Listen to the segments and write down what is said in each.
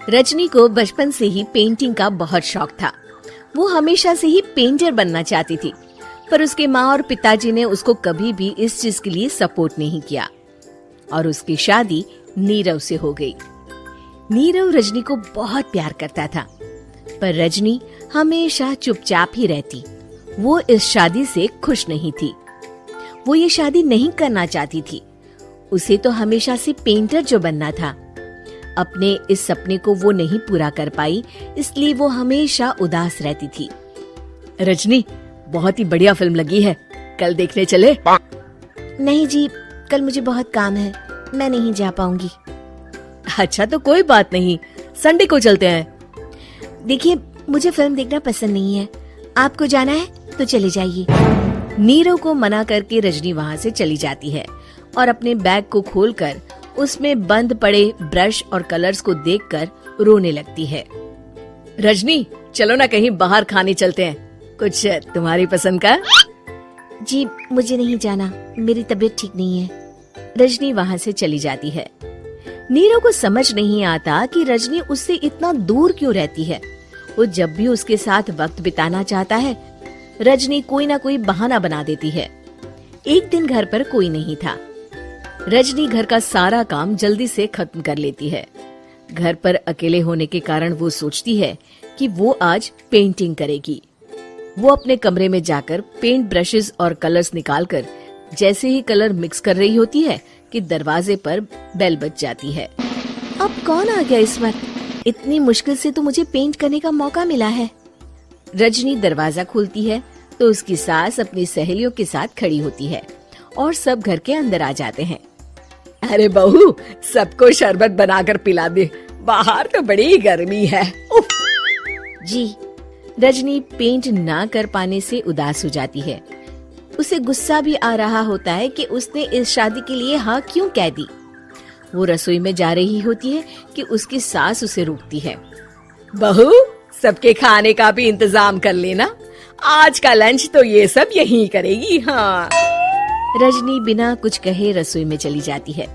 रजनी को बचपन से ही पेंटिंग का बहुत शौक था। वो हमेशा से ही पेंटर बनना चाहती थी, पर उसके माँ और पिताजी ने उसको कभी भी इस चीज के लिए सपोर्ट नहीं किया और उसकी शादी नीरव से हो गई। नीरव रजनी को बहुत प्यार करता था, पर रजनी हमेशा चुपचाप ही रहती। वो इस शादी से खुश नहीं थी। वो ये शादी नहीं करना चाहती थी। उसे तो हमेशा से पेंटर जो बनना था। अपने इस सपने को वो नहीं पूरा कर पाई, इसलिए वो हमेशा उदास रहती थी। रजनी, बहुत ही बढ़िया फिल्म लगी है, कल देखने चले? नहीं जी, कल मुझे बहुत काम है, मैं नहीं जा पाऊंगी। अच्छा तो कोई बात नहीं, संडे को चलते हैं। देखिए, मुझे फिल्म देखना पसंद नहीं है। आपको जाना है तो चले जाइए। नीरव को मना करके रजनी वहाँ से चली जाती है और अपने बैग को खोलकर उसमें बंद पड़े ब्रश और कलर्स को देखकर रोने लगती है। रजनी, चलो ना कहीं बाहर खाने चलते हैं, कुछ तुम्हारी पसंद का। जी, मुझे नहीं जाना, मेरी तबीयत ठीक नहीं है। रजनी वहाँ से चली जाती है। नीरव को समझ नहीं आता कि रजनी उससे इतना दूर क्यों रहती है। वो जब भी उसके साथ वक्त बिताना चाहता है, रजनी कोई ना कोई बहाना बना देती है। एक दिन घर पर कोई नहीं था। रजनी घर का सारा काम जल्दी से खत्म कर लेती है। घर पर अकेले होने के कारण वो सोचती है कि वो आज पेंटिंग करेगी। वो अपने कमरे में जाकर पेंट ब्रशेस और कलर्स निकालकर जैसे ही कलर मिक्स कर रही होती है कि दरवाजे पर बेल बज जाती है। अब कौन आ गया इस वक्त? इतनी मुश्किल से तो मुझे पेंट करने का मौका मिला है। रजनी दरवाजा खोलती है तो उसकी सास अपनी सहेलियों के साथ खड़ी होती है और सब घर के अंदर आ जाते हैं। अरे बहू, सबको शरबत बनाकर पिला दे, बाहर तो बड़ी गर्मी है। उफ। जी। रजनी पेंट ना कर पाने से उदास हो जाती है। उसे गुस्सा भी आ रहा होता है कि उसने इस शादी के लिए हाँ क्यों कह दी। वो रसोई में जा रही होती है कि उसकी सास उसे रोकती है। बहू, सबके खाने का भी इंतजाम कर लेना, आज का लंच तो ये सब यहीं करेगी। हाँ। रजनी बिना कुछ कहे रसोई में चली जाती है।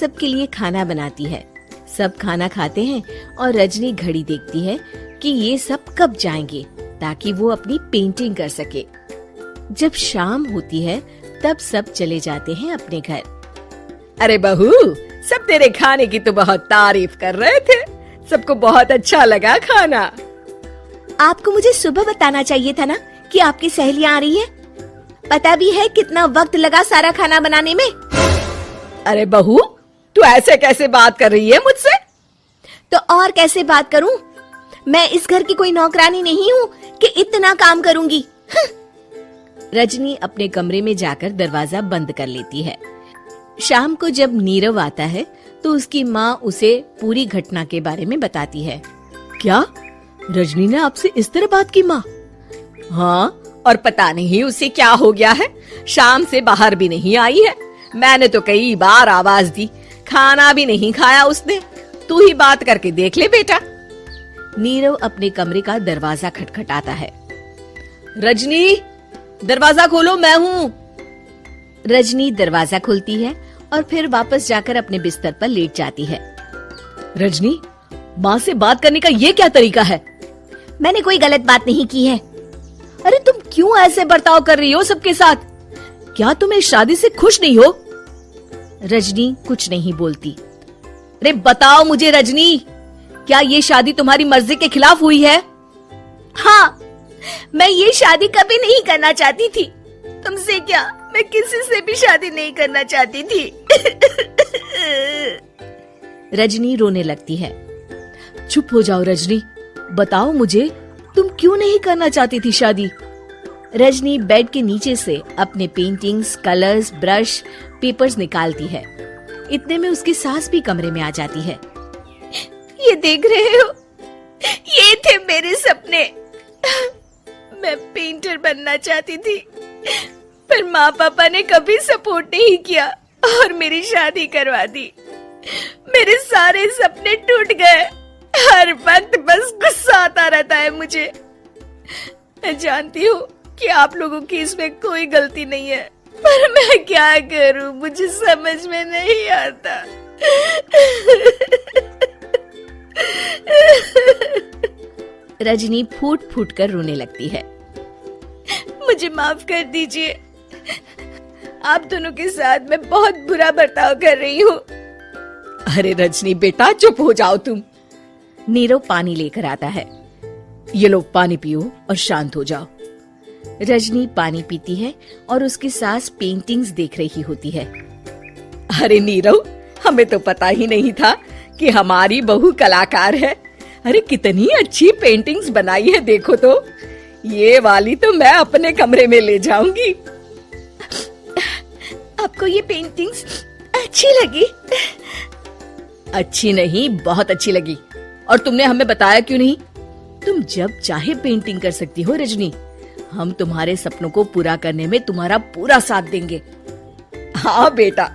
सबके लिए खाना बनाती है। सब खाना खाते हैं और रजनी घड़ी देखती है कि ये सब कब जाएंगे ताकि वो अपनी पेंटिंग कर सके। जब शाम होती है तब सब चले जाते हैं अपने घर। अरे बहू, सब तेरे खाने की तो बहुत तारीफ कर रहे थे, सबको बहुत अच्छा लगा खाना। आपको मुझे सुबह बताना चाहिए था ना कि आपकी सहेलियां आ रही है। पता भी है कितना वक्त लगा सारा खाना बनाने में। अरे बहू, तू ऐसे कैसे बात कर रही है मुझसे? तो और कैसे बात करूं? मैं इस घर की कोई नौकरानी नहीं हूँ कि इतना काम करूंगी। रजनी अपने कमरे में जाकर दरवाजा बंद कर लेती है। शाम को जब नीरव आता है तो उसकी माँ उसे पूरी घटना के बारे में बताती है। क्या रजनी ने आपसे इस तरह बात की माँ? हाँ, और पता नहीं उसे क्या हो गया है, शाम से बाहर भी नहीं आई है। मैंने तो कई बार आवाज दी, खाना भी नहीं खाया उसने। तू ही बात करके देख ले बेटा। नीरव अपने कमरे का दरवाजा खटखटाता है। रजनी, दरवाजा खोलो, मैं हूँ। रजनी दरवाजा खोलती है और फिर वापस जाकर अपने बिस्तर पर लेट जाती है। रजनी, माँ से बात करने का ये क्या तरीका है? मैंने कोई गलत बात नहीं की है। अरे तुम क्यों ऐसे बर्ताव कर रही हो सबके साथ? क्या तुम इस शादी से खुश नहीं हो? रजनी कुछ नहीं बोलती। अरे बताओ मुझे रजनी, क्या ये शादी तुम्हारी मर्जी के खिलाफ हुई है? हाँ, मैं ये शादी कभी नहीं करना चाहती थी। तुमसे क्या, मैं किसी से भी शादी नहीं करना चाहती थी। रजनी रोने लगती है। चुप हो जाओ रजनी, बताओ मुझे, तुम क्यों नहीं करना चाहती थी शादी? रजनी बेड के नीचे से अपने पेंटिंग्स, कलर्स, ब्रश, पेपर्स निकालती है। इतने में उसकी सास भी कमरे में आ जाती है। ये देख रहे हो, ये थे मेरे सपने। मैं पेंटर बनना चाहती थी, पर माँ पापा ने कभी सपोर्ट नहीं किया और मेरी शादी करवा दी। मेरे सारे सपने टूट गए। हर वक्त बस गुस्सा आता रहता है मुझे। मैं जानती हूँ कि आप लोगों की इसमें कोई गलती नहीं है, पर मैं क्या करूँ, मुझे समझ में नहीं आता। रजनी फूट फूट कर रोने लगती है। मुझे माफ कर दीजिए, आप दोनों के साथ मैं बहुत बुरा बर्ताव कर रही हूँ। अरे रजनी बेटा चुप हो जाओ तुम। नीरव पानी लेकर आता है। ये लो पानी पियो और शांत हो जाओ। रजनी पानी पीती है और उसकी सास पेंटिंग्स देख रही होती है। अरे नीरव, हमें तो पता ही नहीं था कि हमारी बहू कलाकार है। अरे कितनी अच्छी पेंटिंग्स बनाई है, देखो तो। ये वाली तो मैं अपने कमरे में ले जाऊंगी। आपको ये पेंटिंग्स अच्छी लगी? अच्छी नहीं, बहुत अच्छी लगी। और तुमने हमें बताया क्यों नहीं? तुम जब चाहे पेंटिंग कर सकती हो रजनी। हम तुम्हारे सपनों को पूरा करने में तुम्हारा पूरा साथ देंगे। हाँ बेटा,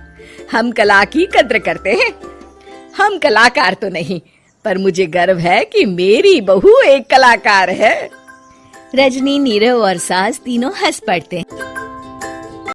हम कला की कद्र करते हैं। हम कलाकार तो नहीं, पर मुझे गर्व है कि मेरी बहू एक कलाकार है। रजनी, नीरव और सास तीनों हंस पड़ते हैं।